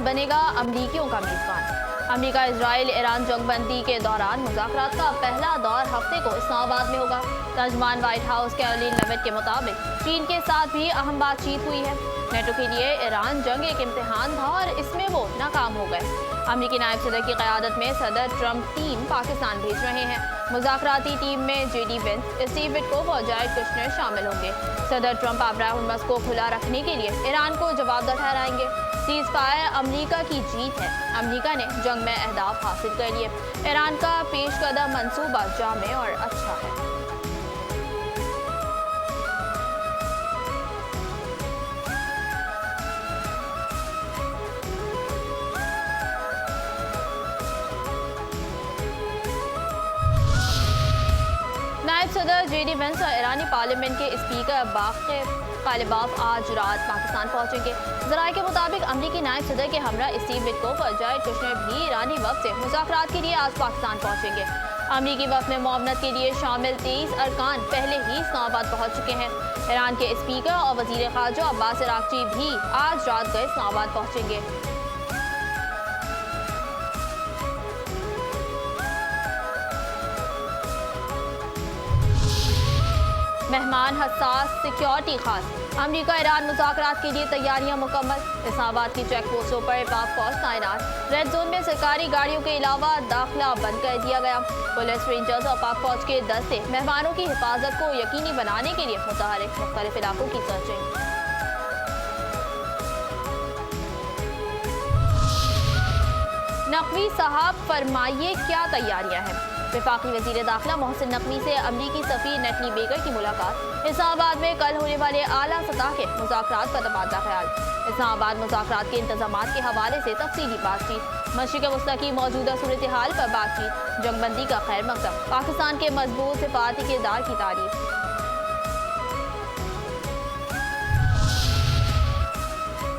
बनेगा अमरीकियों का मेजबान। अमरीका इजराइल ईरान जंगबंदी के दौरान मुज़ाकरात का पहला दौर हफ्ते को इस्लामाबाद में होगा। तर्जमान व्हाइट हाउस कैरोलिन लेविट के मुताबिक चीन के साथ भी अहम बातचीत हुई है। नेटो के लिए ईरान जंग एक इम्तिहान था और इसमें वो नाकाम हो गए। अमरीकी नायब सदर की क़यादत में सदर ट्रंप टीम पाकिस्तान भेज रहे हैं। मुज़ाकराती टीम में JD Vance, स्टीव विटकोफ और जारेड कुशनर शामिल होंगे। सदर ट्रंप अब्राहम मस्क को खुला रखने के लिए ईरान को जवाबदार ठहराएंगे। सीज फायर अमरीका की जीत है। अमरीका ने जंग में अहदाफ हासिल कर लिए। ईरान का पेशकदम मंसूबा जामे और अच्छा है। नायब सदर JD Vance और ईरानी पार्लियामेंट के स्पीकर बाक़िर कालिबाफ आज रात पाकिस्तान पहुंचेंगे। ज़राए के मुताबिक अमरीकी नायब सदर के हमरा स्टीव विटकोफ और जारेड कुशनर भी ईरानी वक्त से मुज़ाकरात के लिए आज पाकिस्तान पहुंचेंगे। अमरीकी वक्त में मुआवनत के लिए शामिल 23 अरकान पहले ही इस्लामाबाद पहुंच चुके हैं। ईरान के स्पीकर और वज़ीर ख़ारजा अब्बास अराग़ची भी आज रात गए इस्लामाबाद पहुंचेंगे। मेहमान हसास सिक्योरिटी खास। अमरीका ईरान मुज़ाकरात के लिए तैयारियां मुकम्मल। इस्लामाबाद की चेक पोस्टों पर पाक फौज तैनात। रेड जोन में सरकारी गाड़ियों के अलावा दाखिला बंद कर दिया गया। पुलिस, रेंजर्स और पाक फौज के दस्ते मेहमानों की हिफाजत को यकीनी बनाने के लिए मुतहरिक मुख्तलिफ इलाकों की सर्चिंग। नकवी साहब फरमाइए क्या तैयारियां हैं। वफाकी वज़ीर दाखिला मोहसिन नकवी से अमरीकी सफ़ीर नेटली बेकर की मुलाकात। इस्लामाबाद में कल होने वाले आला सतह के मुज़ाकरात पर तबादला ख्याल। इस्लामाबाद मुज़ाकरात के इंतजामात के हवाले से तफसीली बातचीत। मशरिक़ वस्ता की मौजूदा सूरत हाल पर बातचीत। जंगबंदी का खैर मकसद, पाकिस्तान के मजबूत सिफारती किरदार की तारीफ।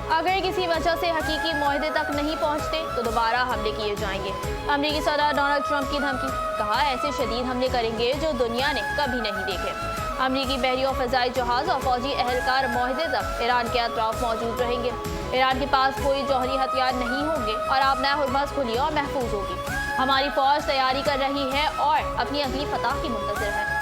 अगर किसी वजह से हकीकी मुआहदे तक नहीं पहुंचते तो दोबारा हमले किए जाएंगे। अमरीकी सदर डोनाल्ड ट्रंप की धमकी। कहा, ऐसे शदीद हमले करेंगे जो दुनिया ने कभी नहीं देखे। अमरीकी बहरी और फ़ज़ाई जहाज़ और फौजी एहलकार मुआहदे तक ईरान के अतराफ मौजूद रहेंगे। ईरान के पास कोई जौहरी हथियार नहीं होंगे और आबनाए हुर्मज़ खुली और महफूज होगी। हमारी फ़ौज तैयारी कर रही है और अपनी अगली फतह की मुंतज़िर है।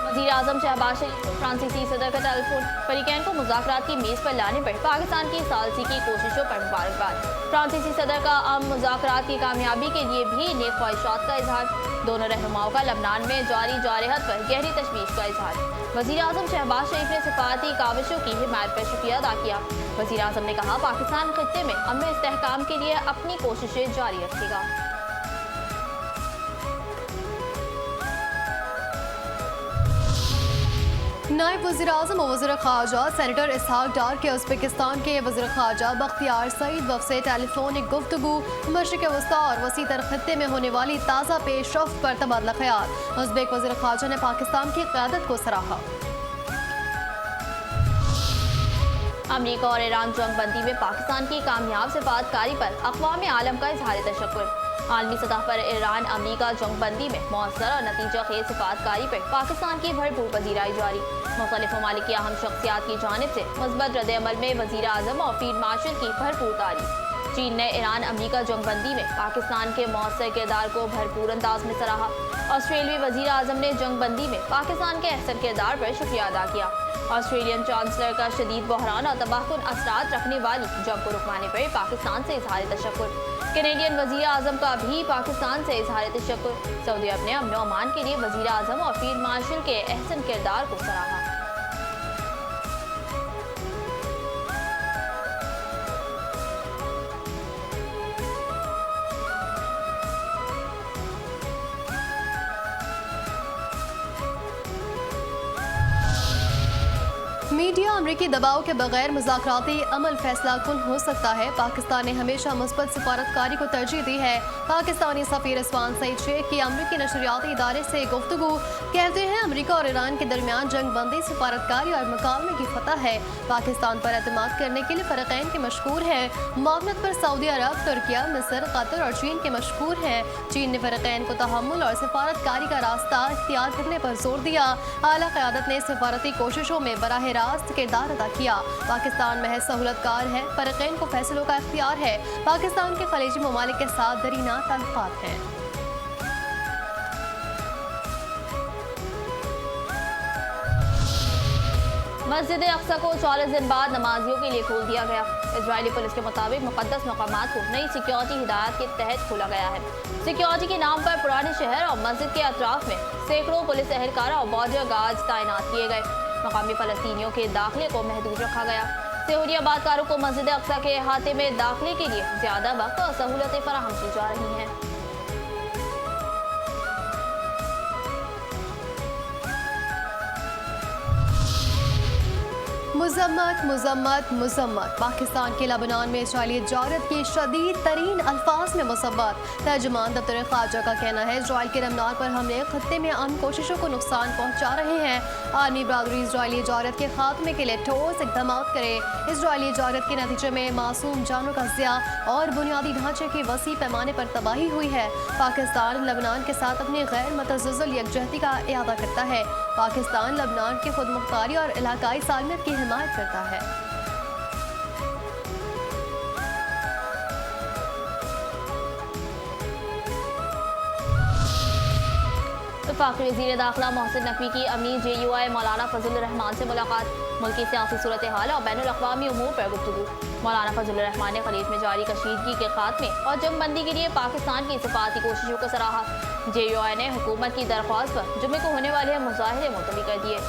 वज़ीर आज़म शहबाज शरीफ को फ्रांसीसी सदर का टेलीफोन। फरीकैन को मुज़ाकरात की मेज़ पर लाने पर पाकिस्तान की सालसी की कोशिशों पर मुबारकबाद। फ्रांसीसी सदर का मुज़ाकरात की कामयाबी के लिए भी नेक ख्वाहिशात का इजहार। दोनों रहनुमाओं का लबनान में जारी जारहत पर गहरी तशवीश का इजहार। वज़ीर आज़म शहबाज शरीफ ने सिफारती काविशों की हिमायत पर शुक्रिया अदा किया। वज़ीर आज़म ने कहा, पाकिस्तान खित्ते में अमन इस्तेहकाम के लिए अपनी कोशिशें जारी रखेगा। नायब वज़ीर आज़म और वज़ीर ख़ारजा सेनेटर इसहाक डार के उज़्बेकिस्तान के वज़ीर ख़ारजा बख्तियार सईद वफ़ से टेलीफोनिक गुफ्तगू। मशरिक़ वस्ता और वसी तर खित्ते में होने वाली ताज़ा पेशरफ्त पर तबादला ख्याल। उज़्बेक वज़ीर ख़ारजा ने पाकिस्तान की क़यादत को सराहा। अमरीका और ईरान जंगबंदी में पाकिस्तान की कामयाब सिफारतकारी पर अक़वाम आलम का इज़हार तशक्कुर। आलमी सतह पर ईरान अमरीका जंगबंदी में मौसर और नतीजा खेज सिफारतकारी पर पाकिस्तान की भरपूर पजीराई जारी। मुख्तलिफ ममालिक की अहम शख्सियात की जानिब से मुस्बत रद्द-ए-अमल में वज़ीर आज़म और फील्ड मार्शल की भरपूर तारीफ। चीन ने ईरान अमरीका जंगबंदी में पाकिस्तान के मौसर किरदार को भरपूर अंदाज में सराहा। ऑस्ट्रेलियाई वज़ीर आज़म ने जंगबंदी में पाकिस्तान के अहसन किरदार पर शुक्रिया अदा किया। ऑस्ट्रेलियन चांसलर का शदीद बहरान और तबाहकुन असरात रखने वाली जंग को रुकवाने पर पाकिस्तान से इजहार तशक्कुर। कैनेडियन वज़ीर आज़म का भी पाकिस्तान से इजहार तशक्कुर। सऊदी अरब ने अमन और अमान के लिए वज़ीर आज़म और फील्ड मार्शल के अहसन किरदार को सराहा। मीडिया अमरीकी दबाव के बगैर मुज़ाकराती अमल फैसला कुन हो सकता है। पाकिस्तान ने हमेशा मुस्बत सिफारतकारी को तरजीह दी है। पाकिस्तानी सफ़ीर इस्वान सईद शेख की अमरीकी नशरियाती इदारे से गुफ्तगू। कहते हैं, अमरीका और ईरान के दरमियान जंग बंदी सिफारतकारी और मुकालमे की फतह है। पाकिस्तान पर एतमाद करने के लिए फ़रीक़ैन के मशहूर हैं। मुआवनत पर सऊदी अरब, तुर्किया, मिस्र, कतर और चीन के मशहूर हैं। चीन ने फ़रीक़ैन को तहम्मुल और सिफारतकारी का रास्ता इख्तियार करने पर जोर दिया। आला क़यादत ने सिफारती कोशिशों में बराह रास्त रास्त किरदार अदा किया। पाकिस्तान महज सहूलतकार है, फरीकैन को फैसलों का इख्तियार है। पाकिस्तान के खलीजी ममालिक के साथ दरीना ताल्लुकात हैं। मस्जिद अक्सा को 40 दिन बाद नमाजियों के लिए खोल दिया गया। इजरायली पुलिस के मुताबिक मुकद्दस मकामात को नई सिक्योरिटी हिदायत के तहत खोला गया है। सिक्योरिटी के नाम पर पुराने शहर और मस्जिद के अतराफ में सैकड़ों पुलिस एहलकार और बॉर्डर गार्ड्स तैनात किए गए। मकामी फलस्तीनियों के दाखिले को महदूद रखा गया। सहूरी आबादकारों को मस्जिद अक्सा के अहाते में दाखिले के लिए ज्यादा वक्त और सहूलतें फराहम की जा रही हैं। मुज़म्मत मुज़म्मत मुज़म्मत। पाकिस्तान के लबनान में इजरायली जारत की शदीद तरीन अल्फाज में मुसब्बत। तर्जुमान दफ्तर ख़ारजा का कहना है इजराइल के लबनान पर हमले खत्ते में अमन कोशिशों को नुकसान पहुँचा रहे हैं। आर्मी बरादरी इजरायली जारत के खात्मे के लिए ठोस इक़दाम करे। इजरायली जारत के नतीजे में मासूम जानों का ज़िया और बुनियादी ढांचे की वसी पैमाने पर तबाही हुई है। पाकिस्तान लबनान के साथ अपनी गैर मतज़ल्ज़ल यकजहती का इरादा करता है। पाकिस्तान लबनान की खुद मुख्तारी और इलाकाई सालमियत की हिमायत करता है। वफाकी वज़ीर दाखिला मोहसिन नकवी की अमीर JUI मौलाना फजलुर रहमान से मुलाकात। मुल्की सियासी सूरत हाल और बैनुल अक़वामी उमूर पर गुफ्तगू। मौलाना फजलुर रहमान ने खलीज में जारी कशीदगी के खात्मे और जंगबंदी के लिए पाकिस्तान की सिफाती कोशिशों को सराहा। JUI ने हुकूमत की दरख्वास्त पर जुमे को होने वाले मुजाहिरे मुलतवी कर दिए।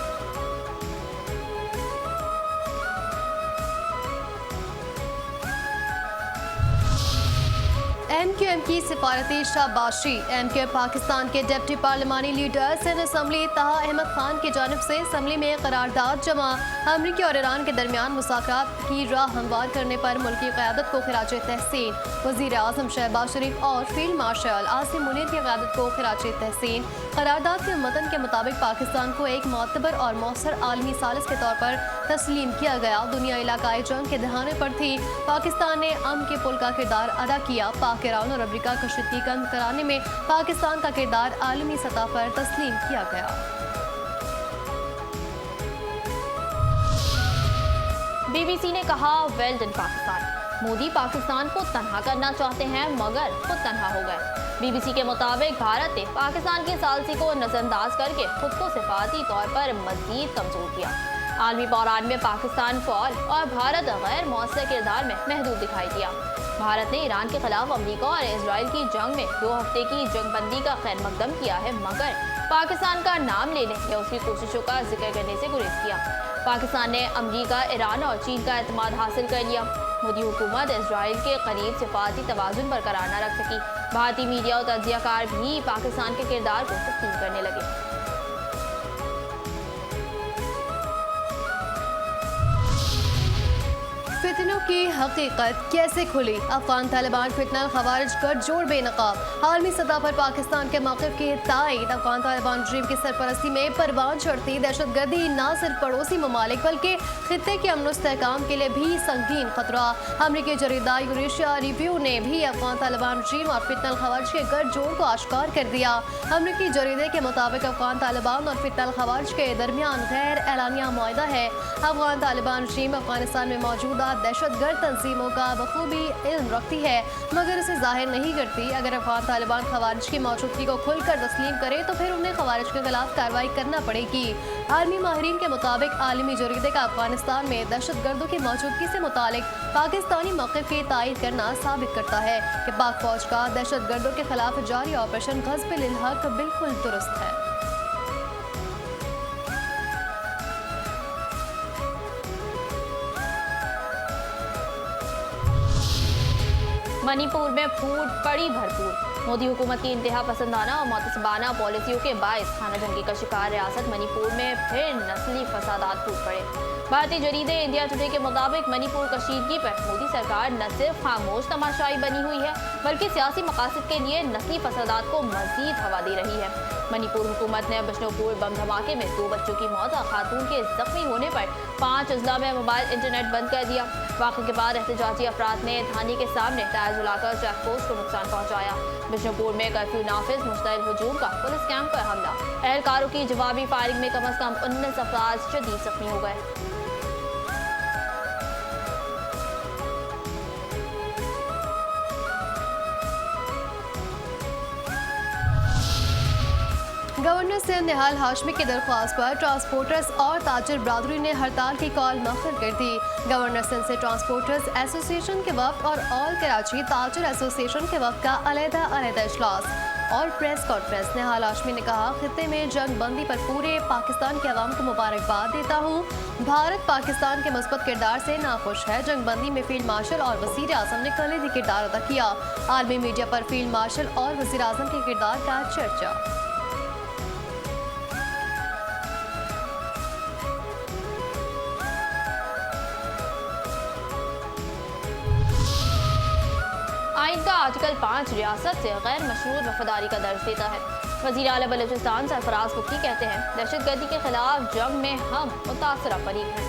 MQM की सिफारती शाबाशी। MQM पाकिस्तान के डिप्टी पार्लिमानी लीडर सिंध असम्बली ताहा अहमद खान की जानिब से असम्बली में करारदाद जमा। अमरीका और ईरान के दरमियान मुज़ाकरात की राह हमवार करने पर मुल्की क़यादत को खिराज तहसीन। वज़ीर आज़म शहबाज शरीफ और फील्ड मार्शल आसिम मुनीर की क़यादत को खिराज तहसीन। करारदाद के मतन के मुताबिक पाकिस्तान को एक मोतबर और मौसर आलमी सालिस के तौर पर तस्लीम किया गया। दुनिया इलाकाई जंग के दहाने पर थी। पाकिस्तान ने अमन के पुल का किरदार अदा किया। ईरान और अमेरिका कशीदगी कम कराने में पाकिस्तान का किरदार आलमी सतह पर तस्लीम किया गया। BBC ने कहा वेल डन पाकिस्तान। मोदी पाकिस्तान को तन्हा करना चाहते हैं मगर खुद तन्हा हो गए। BBC के मुताबिक भारत ने पाकिस्तान की सालसी को नजरअंदाज करके खुद को सिफाती तौर पर मजीद कमजोर किया। आलमी बहरान में पाकिस्तान फौल और भारत गैर मौसर किरदार में महदूद दिखाई दिया। भारत ने ईरान के खिलाफ अमेरिका और इजराइल की जंग में 2 हफ्ते की जंगबंदी का खैर मकदम किया है मगर पाकिस्तान का नाम लेने या उसकी कोशिशों का जिक्र करने से गुरेज किया। पाकिस्तान ने अमेरिका, ईरान और चीन का एतमाद हासिल कर लिया। मोदी हुकूमत इजराइल के करीब सिफाती तवाज़ुन बरकरार न रख सकी। भारतीय मीडिया और तज्जियाकार भी पाकिस्तान के किरदार को तस्लीम करने लगे। फितनों की हकीकत कैसे खुली? अफगान तालिबान फितना खवारिज गठजोड़ बेनकाब। आलमी सतह पर पाकिस्तान के मौक़िफ़ की तायद। अफगान तालिबान रजीम की सरपरस्ती में परवान चढ़ती दहशतगर्दी न सिर्फ पड़ोसी ममालिक बल्कि खित्ते के अमन इस्तेहकाम के लिए भी संगीन खतरा। अमरीकी जरीदा यूरेशिया रिव्यू ने भी अफगान तालिबान रजीम और फितना खवारिज के गठजोड़ को आश्कार कर दिया। अमरीकी जरीदे के मुताबिक अफगान तालिबान और फितना खवारिज के दरमियान गैर एलानिया मुआहदा है। अफगान तालिबान रजीम अफगानिस्तान में मौजूदा दहशतगर्द तंजीमों का बखूबी इल्म रखती है मगर इसे जाहिर नहीं करती। अगर अफगान तालिबान खवारिज की मौजूदगी को खुलकर तस्लीम करे तो फिर उन्हें खवारिज के खिलाफ कार्रवाई करना पड़ेगी। आर्मी माहिरीन के मुताबिक आलमी जरीदे का अफगानिस्तान में दहशतगर्दों की मौजूदगी से मुतालिक पाकिस्तानी मौक़िफ़ की तायद करना साबित करता है कि पाक फौज का दहशतगर्दों के खिलाफ जारी ऑपरेशन ग़ज़्ब-ए-इल हक़ बिल्कुल दुरुस्त है। मणिपुर में फूट पड़ी भरपूर। मोदी हुकूमत की इंतहा पसंदाना और मुतसबाना पॉलिसियों के बायस खाना जंगी का शिकार रियासत मणिपुर में फिर नस्ली फसादात फूट पड़े। भारतीय जरीदे इंडिया टुडे के मुताबिक मणिपुर कशीदगी पर मोदी सरकार न सिर्फ खामोश तमाशाई बनी हुई है बल्कि सियासी मकासद के लिए नस्ली फसादात को मजीद हवा दे रही है। मणिपुर हुकूमत ने बिष्णुपुर बम धमाके में 2 बच्चों की मौत और खातून के जख्मी होने पर 5 अजला में मोबाइल इंटरनेट बंद कर दिया। वाक़े के बाद एहतजाजी अफराद ने थाने के सामने टायर जलाकर चेक पोस्ट को नुकसान पहुँचाया। बिष्णुपुर में कर्फ्यू नाफिज मुश्तइल हुजूम का पुलिस कैंप पर हमला। एहलकारों की जवाबी फायरिंग में कम अज कम 19 अफराद शदीद जख्मी हो गए। गवर्नर सिंध निहाल हाशमी की दरख्वास्त पर ट्रांसपोर्टर्स और ताजिर बरादरी ने हड़ताल की कॉल मअखर कर दी। गवर्नर सिंध से ट्रांसपोर्टर्स एसोसिएशन के वफ्द और ऑल कराची ताजिर एसोसिएशन के वफ्द का अलग-अलग इजलास और प्रेस कॉन्फ्रेंस। निहाल हाशमी ने कहा, खित्ते में जंग बंदी पर पूरे पाकिस्तान के अवाम को मुबारकबाद देता हूँ। भारत पाकिस्तान के मुस्बत किरदार से नाखुश है। जंग बंदी में फील्ड मार्शल और वज़ीर आज़म ने कलीदी किरदार अदा किया। आलमी मीडिया पर फील्ड मार्शल और वज़ीर आज़म के किरदार का चर्चा। आइन का आर्टिकल 5 रियासत से गैर मशरूत वफादारी का दर्ज देता है। वज़ीर आला बलूचिस्तान सरफराज बुकी कहते हैं, दहशतगर्दी के खिलाफ जंग में हम मुतासरा फरीक हैं।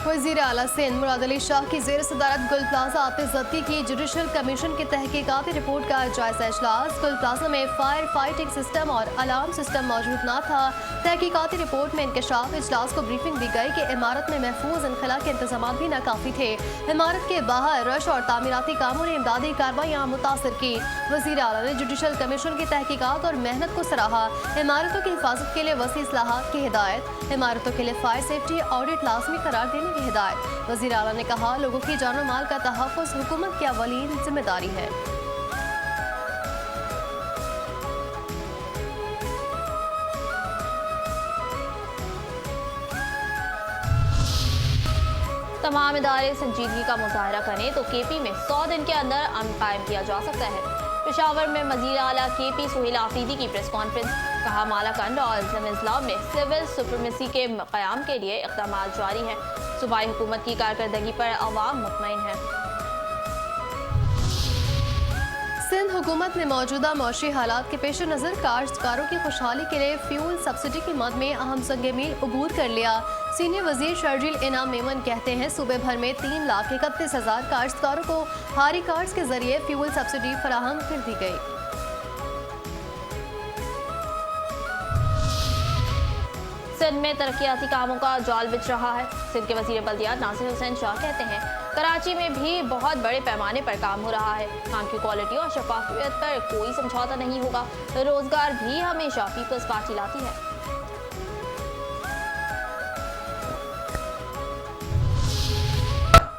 वज़ीर आला सिंध मुराद अली शाह की ज़ेर सदारत गुल प्लाजा आतिशज़दगी की जुडिशल कमीशन की तहकीकाती रिपोर्ट का जायजा इजलास। गुल प्लाजा में फायर फाइटिंग सिस्टम और अलार्म सिस्टम मौजूद न था। तहकीकाती रिपोर्ट में इंकशाफ इजलास को ब्रीफिंग दी गई कि इमारत में महफूज इनखला के इंतजाम भी नाकाफी थे। इमारत के बाहर रश और तामीराती कामों ने इमदादी कार्रवाइयाँ मुतासर की। वज़ीर आला ने जुडिशल कमीशन की तहकीकात और मेहनत को सराहा। इमारतों की हिफाजत के लिए वसी इस्लाहात की हिदायत। इमारतों के लिए फायर सेफ्टी ऑडिट लाजमी करार देने की हिदायत। वज़ीर आला ने कहा, लोगों की जान और माल का तहफ़्फ़ुज़ हुकूमत की अवलीन जिम्मेदारी है। तमाम इदारे संजीदगी का मुजाहरा करें तो केपी में 100 दिन के अंदर अमन कायम किया जा सकता है। पेशावर में वज़ीर आला केपी सुहेल आफरीदी की प्रेस कॉन्फ्रेंस। कहा, मालाकंड और ज़मीज़ला में सिविल सुप्रीमेसी के क़याम के लिए इक़दाम जारी हैं। सूबाई हुकूमत की कारकर्दगी पर अवाम मुतमईन है। सिंध हुकूमत ने मौजूदा मौशी हालात के पेश नज़र काश्तकारों की खुशहाली के लिए फ्यूल सब्सिडी की मद में अहम संग-ए-मील अबूर कर लिया। सीनियर वजीर शर्जील इनाम मेमन कहते हैं, सूबे भर में 3,31,000 काश्तकारों को हारी कार्ड्स के जरिए फ्यूल सब्सिडी फराहम कर दी गई। सिंध में तरक्याती कामों का जाल बिछ रहा है। सिंध के वज़ीर बल्दियात नासिर हुसैन शाह कहते हैं, कराची में भी बहुत बड़े पैमाने पर काम हो रहा है। काम की क्वालिटी और शफाफियत पर कोई समझौता नहीं होगा। रोजगार भी हमेशा पीपल्स पार्टी लाती है।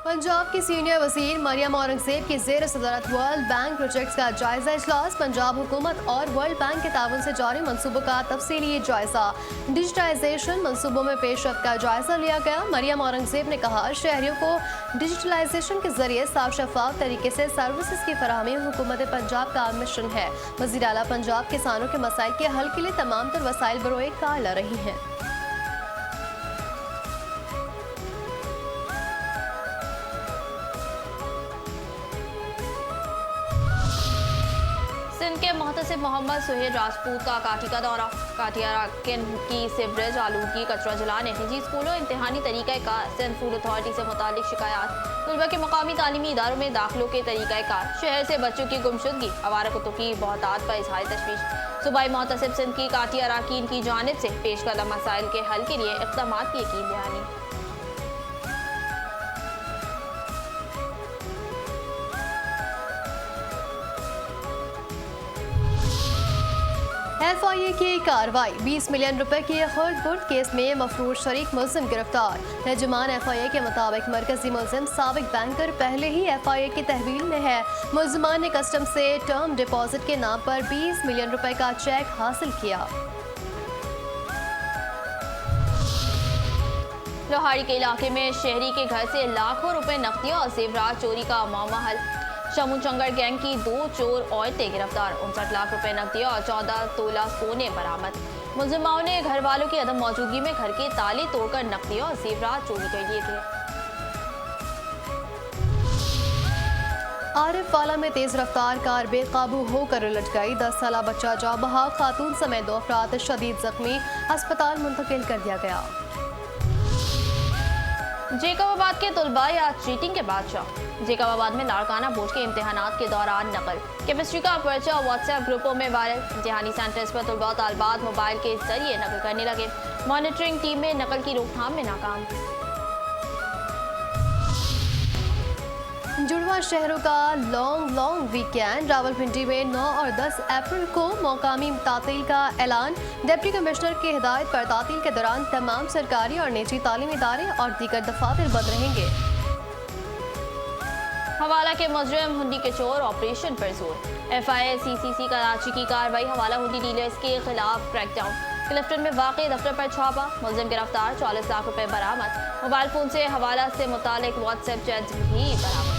पंजाब की सीनियर वज़ीर मरियम औरंगज़ेब की ज़ेर सदारत वर्ल्ड बैंक प्रोजेक्ट्स का जायजा इजलास। पंजाब हुकूमत और वर्ल्ड बैंक के ताउन से जारी मंसूबों का तफसीली जायजा। डिजिटाइजेशन मंसूबों में पेशरफ्त का जायजा लिया गया। मरियम औरंगज़ेब ने कहा, शहरियों को डिजिटलाइजेशन के जरिए साफ शफाफ तरीके से सर्विसेज की फराहमी हुकूमत पंजाब का मिशन है। वज़ीर आला पंजाब किसानों के मसाइल के हल के लिए तमाम तर वसाइल बरोए कार ला रही हैं। सिंध के मुहतसिब मोहम्मद सुहेल राजपूत का काठी का दौरा। काठियारा की सीवरेज आलूदगी, कचरा जलाने, निजी स्कूलों, इम्तिहानी तरीक़ाकार, सिंध फूड अथॉरिटी से मुतालिक शिकायत, तलबा के मकामी तालीमी इदारों में दाखिलों के तरीक़ाकार, शहर से बच्चों की गुमशुदगी, आवारा कुत्तों की बहुतात पर इज़हार तशवीश। सूबाई मुहतसिब सिंध की काठी अराकीन की जानिब से पेश करदा मसाइल के हल के लिए इक़दामात की यकीन दहानी। FIA की कार्रवाई। 20 मिलियन रुपए की खुर्द-बुर्द केस में मफरूर शरीक मुल्ज़िम गिरफ्तार। तर्जुमान FIA के मुताबिक मरकजी मुल्ज़िम साबिक बैंकर पहले ही FIA की तहवील में है। मुल्ज़िमान ने कस्टम से टर्म डिपॉजिट के नाम पर 20 मिलियन रुपए का चेक हासिल किया। लोहाड़ी के इलाके में शहरी के घर से लाखों रुपए नकदियों और जेवरात चोरी का मामला हल। शमू चंगड़ गैंग की 2 चोर औरतें गिरफ्तार। 59 लाख रुपए नकदियों और 14 तोला सोने बरामद। मुलजिमाओं ने घर वालों की अदम मौजूदगी में घर के ताले तोड़कर नकदियों और जेवरात चोरी कर लिए थे। आरिफ वाला में तेज रफ्तार कार बेकाबू होकर उलट गई। 10 साला बच्चा जाँ बहक, खातून समेत 2 अफराद शदीद जख्मी, अस्पताल मुंतकिल कर दिया गया। जेकबाबाद के तलबा या चीटिंग के बादशाह। जेकबाबाद में लाड़काना बोर्ड के इम्तिहानात के दौरान नकल, केमिस्ट्री का पर्चा व्हाट्सएप ग्रुपों में वायरल। इम्तिहानी सेंटर्स पर तलबा तालबात मोबाइल के जरिए नकल करने लगे। मॉनिटरिंग टीम में नकल की रोकथाम में नाकाम। जुड़वा 5वां शहरों का लॉन्ग वीकेंड। रावलपिंडी में 9 और 10 अप्रैल को मौकामी तातील का ऐलान। डिप्टी कमिश्नर की हिदायत पर तातील के दौरान तमाम सरकारी और निजी तालीमी इदारे और दीगर दफातर बंद रहेंगे। हवाला के मुजरिम हुंडी के चोर ऑपरेशन पर जोर। FIA-CCC कराची की कार्रवाई। हवाला हुंडी डीलर्स के खिलाफ क्रैकडाउन। क्लिफ्टन में वाकई दफ्तर पर छापा। मुलजिम गिरफ्तार। 40 लाख रुपए बरामद। मोबाइल फोन से हवाला से मुतालिक व्हाट्सएप चैट भी बरामद।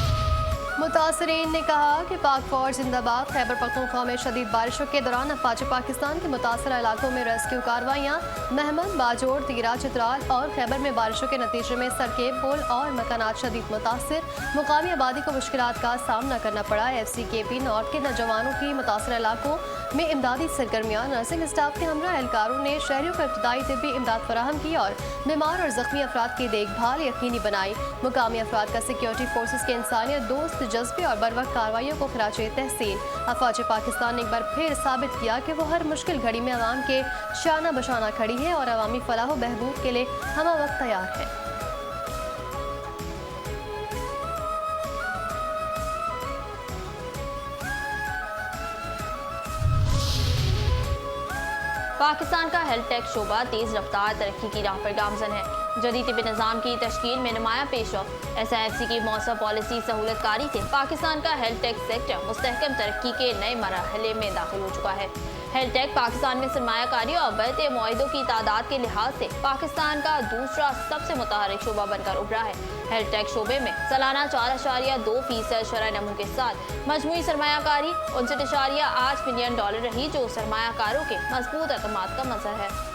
मुतासरीन ने कहा कि पाक फौज जिंदाबाद। खैबर पख्तूनख्वा में शदीद बारिशों के दौरान अफवाज पाकिस्तान के मुतासरा इलाकों में रेस्क्यू कार्रवाइयाँ। महमद, बाजोड़, तीरा, चित्राल और खैबर में बारिशों के नतीजे में सड़कें, पुल और मकानात शदीद मुतासर। मुकामी आबादी को मुश्किलात का सामना करना पड़ा। FCKP नॉर्थ के नौजवानों की मुतासरा इलाकों में इमदादी सरगर्मियाँ। नर्सिंग स्टाफ के हमरा एहलकारों ने शहरियों को इब्तदाई तिब्बी इमदाद फराहम की और बीमार और जख्मी अफराद की देखभाल यकीनी बनाई। मुकामी अफराद का सिक्योरिटी फोर्सेज के इंसानियत दोस्त जज्बे और बर वक्त कार्रवाइयों को खराजे तहसीन। अफवाज पाकिस्तान ने एक बार फिर साबित किया कि वो हर मुश्किल घड़ी में अवाम के शाना बशाना खड़ी है और अवामी फलाह बहबूद के लिए हम वक्त तैयार है। पाकिस्तान का हेल्थ टेक शोबा तेज रफ्तार तरक्की की राह पर गामजन है। जदीद तिब्बी निज़ाम की तश्कील में नुमाया पेशरफ। SIFC की मौसम पॉलिसी सहूलतकारी से पाकिस्तान का हेल्थ टेक सेक्टर मुस्तहकम तरक्की के नए मरहले में दाखिल हो चुका है। हेल्थ टेक पाकिस्तान में सरमायाकारी और बढ़ते मुआहिदों की तादाद के लिहाज से पाकिस्तान का दूसरा सबसे मुतहरिक शोबा बनकर उभरा है। हेल्थ टेक शोबे में सालाना 4.2% शरह नमू के साथ मजमूई सरमायाकारी $59.8 मिलियन रही, जो सरमायाकारों के मजबूत एतमाद का मजहर है।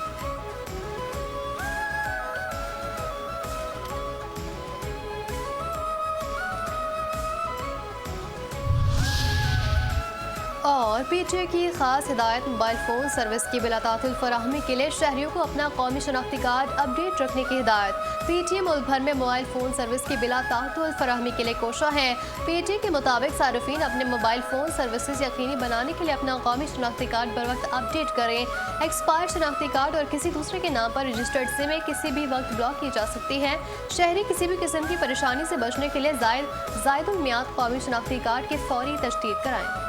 और PTA की खास हिदायत। मोबाइल फ़ोन सर्विस की बिलातातुल फराहमी के लिए शहरियों को अपना कौमी शनाख्ती कार्ड अपडेट रखने की हिदायत। PTA मुल्क भर में मोबाइल फ़ोन सर्विस की बिलातातुल फराहमी के लिए कोशा है। PTA के मुताबिक सार्फिन अपने मोबाइल फ़ोन सर्विसेज यकीनी बनाने के लिए अपना कौमी शनाख्ती कार्ड बर वक्त अपडेट करें। एक्सपायर शनाख्ती कार्ड और किसी दूसरे के नाम पर रजिस्टर्ड सिमें किसी भी वक्त ब्लॉक की जा सकती है। शहरी किसी भी किस्म की परेशानी से बचने के लिए जायद मियाद कौमी शनाख्ती कार्ड की फौरी तजदीद कराएँ।